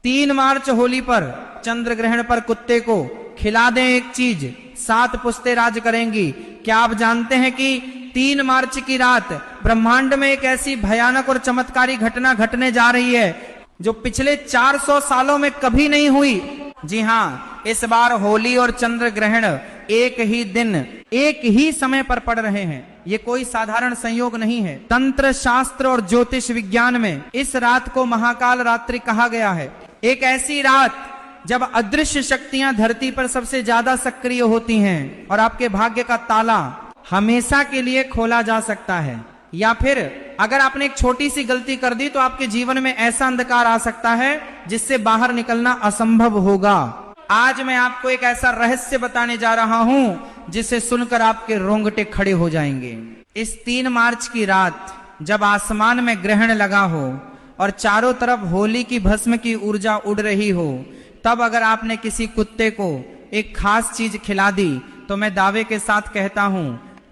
3 मार्च होली पर चंद्र ग्रहण पर कुत्ते को खिला दें एक चीज, 7 पुश्तें राज करेंगी। क्या आप जानते हैं कि 3 मार्च की रात ब्रह्मांड में एक ऐसी भयानक और चमत्कारी घटना घटने जा रही है जो पिछले 400 सालों में कभी नहीं हुई। जी हाँ, इस बार होली और चंद्र ग्रहण एक ही दिन एक ही समय पर पड़ रहे हैं। ये कोई साधारण संयोग नहीं है। तंत्र शास्त्र और ज्योतिष विज्ञान में इस रात को महाकाल रात्रि कहा गया है। एक ऐसी रात जब अदृश्य शक्तियां धरती पर सबसे ज्यादा सक्रिय होती हैं और आपके भाग्य का ताला हमेशा के लिए खोला जा सकता है, या फिर अगर आपने एक छोटी सी गलती कर दी तो आपके जीवन में ऐसा अंधकार आ सकता है जिससे बाहर निकलना असंभव होगा। आज मैं आपको एक ऐसा रहस्य बताने जा रहा हूं जिसे सुनकर आपके रोंगटे खड़े हो जाएंगे। इस 3 मार्च की रात जब आसमान में ग्रहण लगा हो और चारों तरफ होली की भस्म की ऊर्जा उड़ रही हो, तब अगर आपने किसी कुत्ते को एक खास चीज खिला दी तो मैं दावे के साथ कहता हूं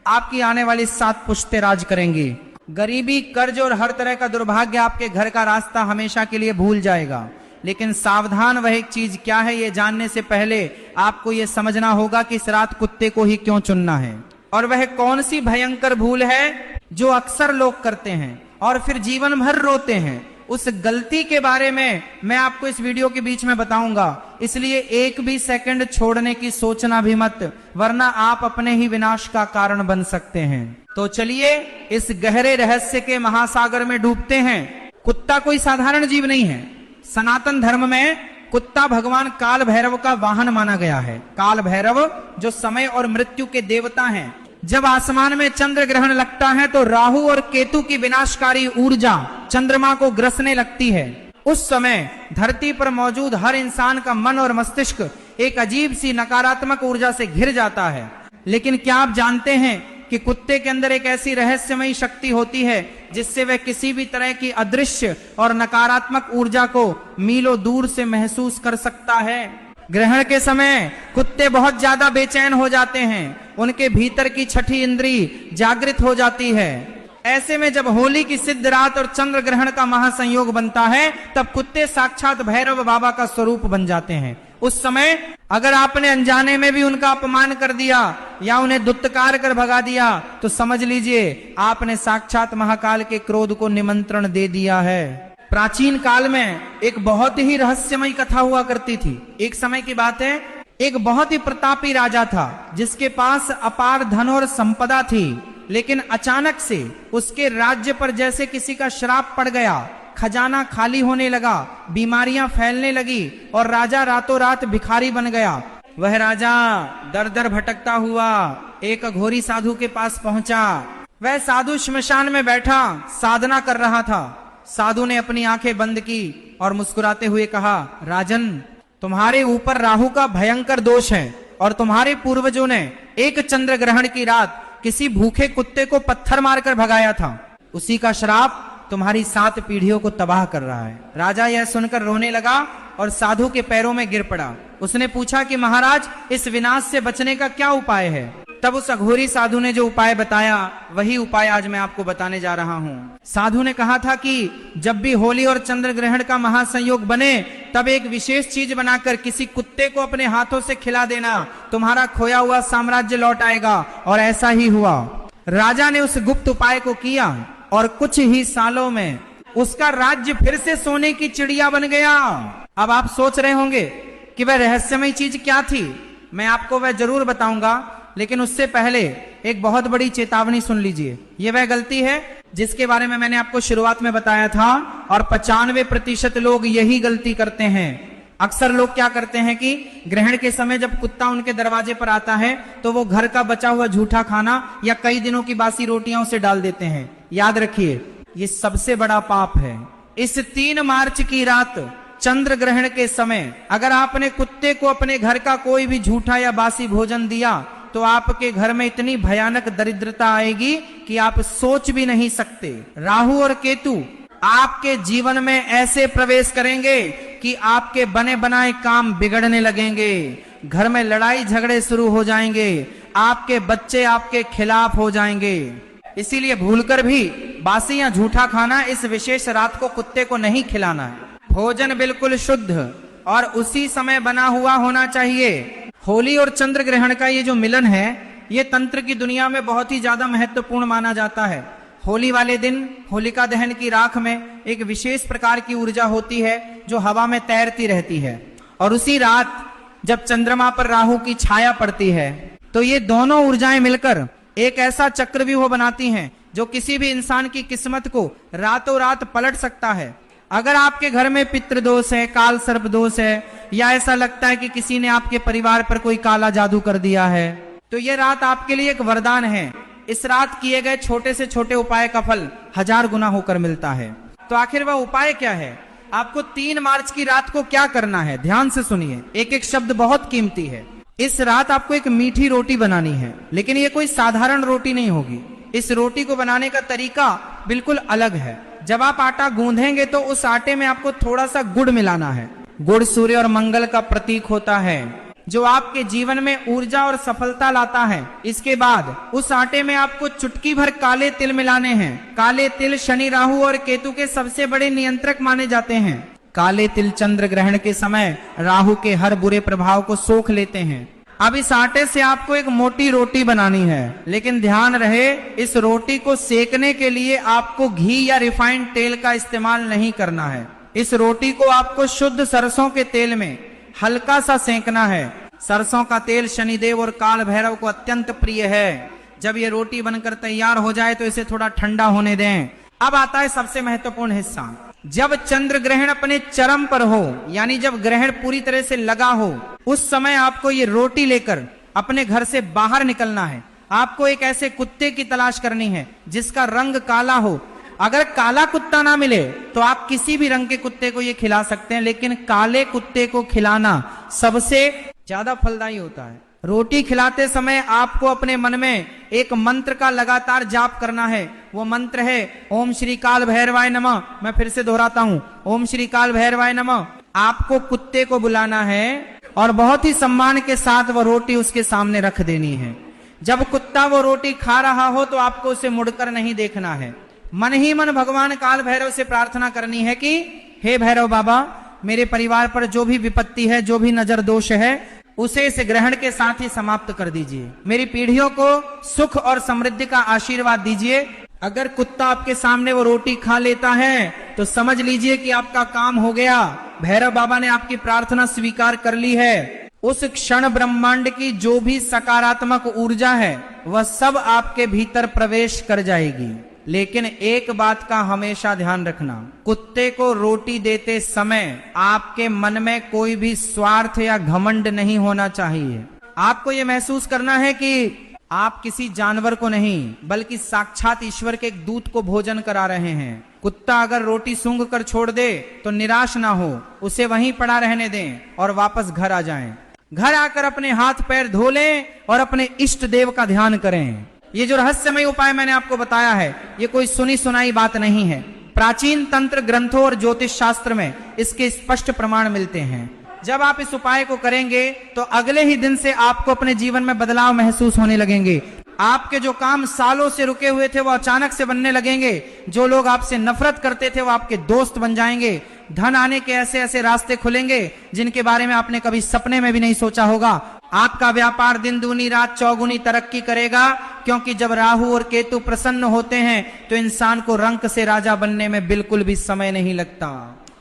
आपकी आने वाली 7 पुश्तें राज करेंगी। गरीबी, कर्ज और हर तरह का दुर्भाग्य आपके घर का रास्ता हमेशा के लिए भूल जाएगा। लेकिन सावधान, वह एक चीज क्या है ये जानने से पहले आपको ये समझना होगा कि इस रात कुत्ते को ही क्यों चुनना है, और वह कौन सी भयंकर भूल है जो अक्सर लोग करते हैं और फिर जीवन भर रोते हैं। उस गलती के बारे में मैं आपको इस वीडियो के बीच में बताऊंगा, इसलिए एक भी सेकंड छोड़ने की सोचना भी मत, वरना आप अपने ही विनाश का कारण बन सकते हैं। तो चलिए इस गहरे रहस्य के महासागर में डूबते हैं। कुत्ता कोई साधारण जीव नहीं है। सनातन धर्म में कुत्ता भगवान काल भैरव का वाहन माना गया है। काल भैरव जो समय और मृत्यु के देवता हैं। जब आसमान में चंद्र ग्रहण लगता है तो राहु और केतु की विनाशकारी ऊर्जा चंद्रमा को ग्रसने लगती है। उस समय धरती पर मौजूद हर इंसान का मन और मस्तिष्क एक अजीब सी नकारात्मक ऊर्जा से घिर जाता है। लेकिन क्या आप जानते हैं कि कुत्ते के अंदर एक ऐसी रहस्यमयी शक्ति होती है जिससे वह किसी भी तरह की अदृश्य और नकारात्मक ऊर्जा को मीलों दूर से महसूस कर सकता है। ग्रहण के समय कुत्ते बहुत ज्यादा बेचैन हो जाते हैं। उनके भीतर की छठी इंद्री जागृत हो जाती है। ऐसे में जब होली की सिद्ध रात और चंद्र ग्रहण का महासंयोग बनता है तब कुत्ते साक्षात भैरव बाबा का स्वरूप बन जाते हैं। उस समय अगर आपने अनजाने में भी उनका अपमान कर दिया या उन्हें दुत्कार कर भगा दिया तो समझ लीजिए आपने साक्षात महाकाल के क्रोध को निमंत्रण दे दिया है। प्राचीन काल में एक बहुत ही रहस्यमयी कथा हुआ करती थी। एक समय की बात है, एक बहुत ही प्रतापी राजा था जिसके पास अपार धन और संपदा थी, लेकिन अचानक से उसके राज्य पर जैसे किसी का श्राप पड़ गया। खजाना खाली होने लगा, बीमारियां फैलने लगी और राजा रातों रात भिखारी बन गया। वह राजा दर दर भटकता हुआ एक अघोरी साधु के पास पहुंचा। वह साधु श्मशान में बैठा साधना कर रहा था। साधु ने अपनी आंखें बंद की और मुस्कुराते हुए कहा, राजन, तुम्हारे ऊपर राहु का भयंकर दोष है और तुम्हारे पूर्वजों ने एक चंद्र ग्रहण की रात किसी भूखे कुत्ते को पत्थर मारकर भगाया था। उसी का श्राप तुम्हारी 7 पीढ़ियों को तबाह कर रहा है। राजा यह सुनकर रोने लगा और साधु के पैरों में गिर पड़ा। उसने पूछा कि महाराज, इस विनाश से बचने का क्या उपाय है? तब उस अघोरी साधु ने जो उपाय बताया वही उपाय आज मैं आपको बताने जा रहा हूँ। साधु ने कहा था कि जब भी होली और चंद्र ग्रहण का महासंयोग बने तब एक विशेष चीज बनाकर किसी कुत्ते को अपने हाथों से खिला देना, तुम्हारा खोया हुआ साम्राज्य लौट आएगा। और ऐसा ही हुआ। राजा ने उस गुप्त उपाय को किया और कुछ ही सालों में उसका राज्य फिर से सोने की चिड़िया बन गया। अब आप सोच रहे होंगे कि वह रहस्यमय चीज क्या थी। मैं आपको वह जरूर बताऊंगा, लेकिन उससे पहले एक बहुत बड़ी चेतावनी सुन लीजिए। यह वह गलती है जिसके बारे में मैंने आपको शुरुआत में बताया था और 95% लोग यही गलती करते हैं। अक्सर लोग क्या करते हैं कि ग्रहण के समय जब कुत्ता उनके दरवाजे पर आता है तो वो घर का बचा हुआ झूठा खाना या कई दिनों की बासी रोटियां उसे डाल देते हैं। याद रखिए, ये सबसे बड़ा पाप है। इस 3 मार्च की रात चंद्र ग्रहण के समय अगर आपने कुत्ते को अपने घर का कोई भी झूठा या बासी भोजन दिया तो आपके घर में इतनी भयानक दरिद्रता आएगी कि आप सोच भी नहीं सकते। राहु और केतु आपके जीवन में ऐसे प्रवेश करेंगे कि आपके बने बनाए काम बिगड़ने लगेंगे। घर में लड़ाई झगड़े शुरू हो जाएंगे। आपके बच्चे आपके खिलाफ हो जाएंगे। इसीलिए भूलकर भी बासी या झूठा खाना इस विशेष रात को कुत्ते को नहीं खिलाना है। भोजन बिल्कुल शुद्ध और उसी समय बना हुआ होना चाहिए। होली और चंद्र ग्रहण का ये जो मिलन है, ये तंत्र की दुनिया में बहुत ही ज्यादा महत्वपूर्ण माना जाता है। होली वाले दिन होलिका दहन की राख में एक विशेष प्रकार की ऊर्जा होती है जो हवा में तैरती रहती है, और उसी रात जब चंद्रमा पर राहु की छाया पड़ती है तो ये दोनों ऊर्जाएं मिलकर एक ऐसा चक्रव्यूह बनाती हैं जो किसी भी इंसान की किस्मत को रातों रात पलट सकता है। अगर आपके घर में पितृदोष है, काल सर्प दोष है, या ऐसा लगता है कि किसी ने आपके परिवार पर कोई काला जादू कर दिया है, तो ये रात आपके लिए एक वरदान है। इस रात किए गए छोटे से छोटे उपाय का फल 1000 गुना होकर मिलता है। तो आखिर वह उपाय क्या है? आपको 3 मार्च की रात को क्या करना है, ध्यान से सुनिए, एक एक शब्द बहुत कीमती है। इस रात आपको एक मीठी रोटी बनानी है, लेकिन ये कोई साधारण रोटी नहीं होगी। इस रोटी को बनाने का तरीका बिल्कुल अलग है। जब आप आटा गूंधेंगे तो उस आटे में आपको थोड़ा सा गुड़ मिलाना है। गुड़ सूर्य और मंगल का प्रतीक होता है जो आपके जीवन में ऊर्जा और सफलता लाता है। इसके बाद उस आटे में आपको चुटकी भर काले तिल मिलाने हैं। काले तिल शनि, राहु और केतु के सबसे बड़े नियंत्रक माने जाते हैं। काले तिल चंद्र ग्रहण के समय राहु के हर बुरे प्रभाव को सोख लेते हैं। अब इस आटे से आपको एक मोटी रोटी बनानी है, लेकिन ध्यान रहे इस रोटी को सेकने के लिए आपको घी या रिफाइंड तेल का इस्तेमाल नहीं करना है। इस रोटी को आपको शुद्ध सरसों के तेल में हल्का सा सेंकना है। सरसों का तेल शनिदेव और काल भैरव को अत्यंत प्रिय है। जब ये रोटी बनकर तैयार हो जाए तो इसे थोड़ा ठंडा होने दें। अब आता है सबसे महत्वपूर्ण हिस्सा। जब चंद्र ग्रहण अपने चरम पर हो, यानी जब ग्रहण पूरी तरह से लगा हो, उस समय आपको ये रोटी लेकर अपने घर से बाहर निकलना है। आपको एक ऐसे कुत्ते की तलाश करनी है जिसका रंग काला हो। अगर काला कुत्ता ना मिले तो आप किसी भी रंग के कुत्ते को ये खिला सकते हैं, लेकिन काले कुत्ते को खिलाना सबसे ज्यादा फलदायी होता है। रोटी खिलाते समय आपको अपने मन में एक मंत्र का लगातार जाप करना है। वो मंत्र है ओम श्री काल भैरवाय नमः। मैं फिर से दोहराता हूँ, ओम श्री काल भैरवाय नमः। आपको कुत्ते को बुलाना है और बहुत ही सम्मान के साथ वो रोटी उसके सामने रख देनी है। जब कुत्ता वो रोटी खा रहा हो तो आपको उसे मुड़कर नहीं देखना है। मन ही मन भगवान काल भैरव से प्रार्थना करनी है कि हे भैरव बाबा, मेरे परिवार पर जो भी विपत्ति है, जो भी नजर दोष है, उसे इस ग्रहण के साथ ही समाप्त कर दीजिए। मेरी पीढ़ियों को सुख और समृद्धि का आशीर्वाद दीजिए। अगर कुत्ता आपके सामने वो रोटी खा लेता है तो समझ लीजिए कि आपका काम हो गया। भैरव बाबा ने आपकी प्रार्थना स्वीकार कर ली है। उस क्षण ब्रह्मांड की जो भी सकारात्मक ऊर्जा है वह सब आपके भीतर प्रवेश कर जाएगी। लेकिन एक बात का हमेशा ध्यान रखना, कुत्ते को रोटी देते समय आपके मन में कोई भी स्वार्थ या घमंड नहीं होना चाहिए। आपको यह महसूस करना है कि आप किसी जानवर को नहीं बल्कि साक्षात ईश्वर के एक दूत को भोजन करा रहे हैं। कुत्ता अगर रोटी सूंघ कर छोड़ दे तो निराश ना हो, उसे वहीं पड़ा रहने दें और वापस घर आ जाएं। घर आकर अपने हाथ पैर धो लें और अपने इष्ट देव का ध्यान करें। ये जो रहस्यमय उपाय मैंने आपको बताया है, ये कोई सुनी सुनाई बात नहीं है। प्राचीन तंत्र ग्रंथों और ज्योतिष शास्त्र में इसके स्पष्ट प्रमाण मिलते हैं। जब आप इस उपाय को करेंगे तो अगले ही दिन से आपको अपने जीवन में बदलाव महसूस होने लगेंगे। आपके जो काम सालों से रुके हुए थे वो अचानक से बनने लगेंगे। जो लोग आपसे नफरत करते थे वो आपके दोस्त बन जाएंगे। धन आने के ऐसे ऐसे रास्ते खुलेंगे जिनके बारे में आपने कभी सपने में भी नहीं सोचा होगा। आपका व्यापार दिन दूनी रात चौगुनी तरक्की करेगा, क्योंकि जब राहु और केतु प्रसन्न होते हैं तो इंसान को रंक से राजा बनने में बिल्कुल भी समय नहीं लगता।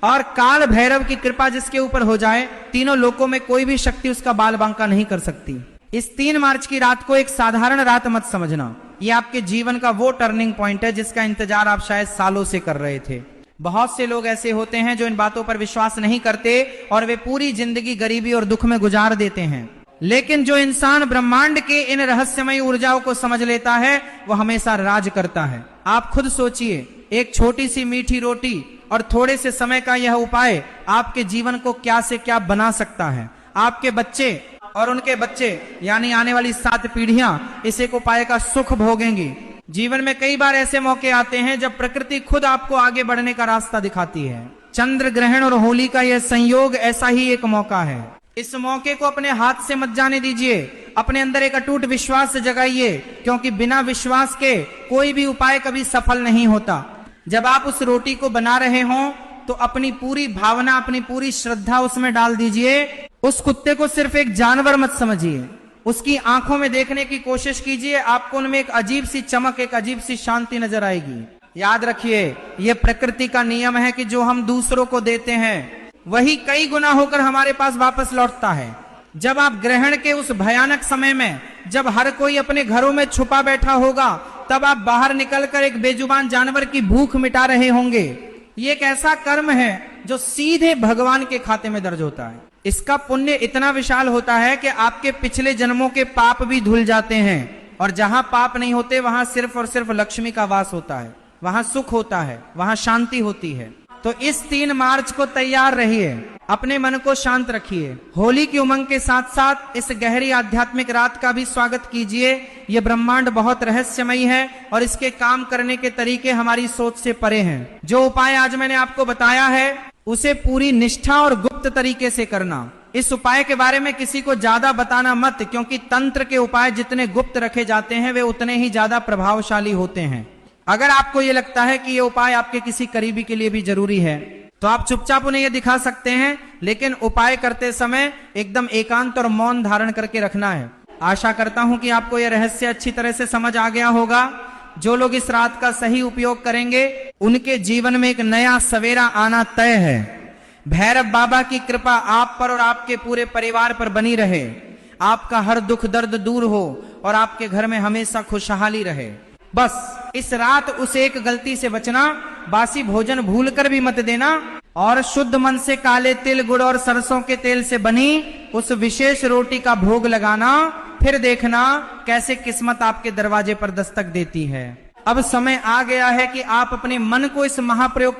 और काल भैरव की कृपा जिसके ऊपर हो जाए, तीनों लोकों में कोई भी शक्ति उसका बाल बांका नहीं कर सकती। इस 3 मार्च की रात को एक साधारण रात मत समझना। ये आपके जीवन का वो टर्निंग पॉइंट है जिसका इंतजार आप शायद सालों से कर रहे थे। बहुत से लोग ऐसे होते हैं जो इन बातों पर विश्वास नहीं करते और वे पूरी जिंदगी गरीबी और दुख में गुजार देते हैं। लेकिन जो इंसान ब्रह्मांड के इन रहस्यमय ऊर्जाओं को समझ लेता है वो हमेशा राज करता है। आप खुद सोचिए, एक छोटी सी मीठी रोटी और थोड़े से समय का यह उपाय आपके जीवन को क्या से क्या बना सकता है। आपके बच्चे और उनके बच्चे यानी आने वाली 7 पीढ़ियां इस एक उपाय का सुख भोगेंगी। जीवन में कई बार ऐसे मौके आते हैं जब प्रकृति खुद आपको आगे बढ़ने का रास्ता दिखाती है। चंद्र ग्रहण और होली का यह संयोग ऐसा ही एक मौका है। इस मौके को अपने हाथ से मत जाने दीजिए। अपने अंदर एक अटूट विश्वास जगाइए, क्योंकि बिना विश्वास के कोई भी उपाय कभी सफल नहीं होता। जब आप उस रोटी को बना रहे हों तो अपनी पूरी भावना, अपनी पूरी श्रद्धा उसमें डाल दीजिए। उस कुत्ते को सिर्फ एक जानवर मत समझिए, उसकी आंखों में देखने की कोशिश कीजिए, आपको उनमें एक अजीब सी चमक, एक अजीब सी शांति नजर आएगी। याद रखिए, यह प्रकृति का नियम है कि जो हम दूसरों को देते हैं वही कई गुना होकर हमारे पास वापस लौटता है। जब आप ग्रहण के उस भयानक समय में, जब हर कोई अपने घरों में छुपा बैठा होगा, तब आप बाहर निकलकर एक बेजुबान जानवर की भूख मिटा रहे होंगे। ये एक ऐसा कर्म है जो सीधे भगवान के खाते में दर्ज होता है। इसका पुण्य इतना विशाल होता है कि आपके पिछले जन्मों के पाप भी धुल जाते हैं, और जहां पाप नहीं होते वहां सिर्फ और सिर्फ लक्ष्मी का वास होता है, वहां सुख होता है, वहां शांति होती है। तो इस 3 मार्च को तैयार रहिए, अपने मन को शांत रखिए। होली की उमंग के साथ साथ इस गहरी आध्यात्मिक रात का भी स्वागत कीजिए। ये ब्रह्मांड बहुत रहस्यमयी है और इसके काम करने के तरीके हमारी सोच से परे हैं। जो उपाय आज मैंने आपको बताया है उसे पूरी निष्ठा और गुप्त तरीके से करना। इस उपाय के बारे में किसी को ज्यादा बताना मत, क्योंकि तंत्र के उपाय जितने गुप्त रखे जाते हैं वे उतने ही ज्यादा प्रभावशाली होते हैं। अगर आपको ये लगता है कि ये उपाय आपके किसी करीबी के लिए भी जरूरी है तो आप चुपचाप उन्हें ये दिखा सकते हैं, लेकिन उपाय करते समय एकदम एकांत और मौन धारण करके रखना है। आशा करता हूं कि आपको यह रहस्य अच्छी तरह से समझ आ गया होगा। जो लोग इस रात का सही उपयोग करेंगे उनके जीवन में एक नया सवेरा आना तय है। भैरव बाबा की कृपा आप पर और आपके पूरे परिवार पर बनी रहे। आपका हर दुख दर्द दूर हो और आपके घर में हमेशा खुशहाली रहे। बस इस रात उस एक गलती से बचना, बासी भोजन भूलकर भी मत देना, और शुद्ध मन से काले तिल, गुड़ और सरसों के तेल से बनी उस विशेष रोटी का भोग लगाना। फिर देखना कैसे किस्मत आपके दरवाजे पर दस्तक देती है। अब समय आ गया है कि आप अपने मन को इस महाप्रयोग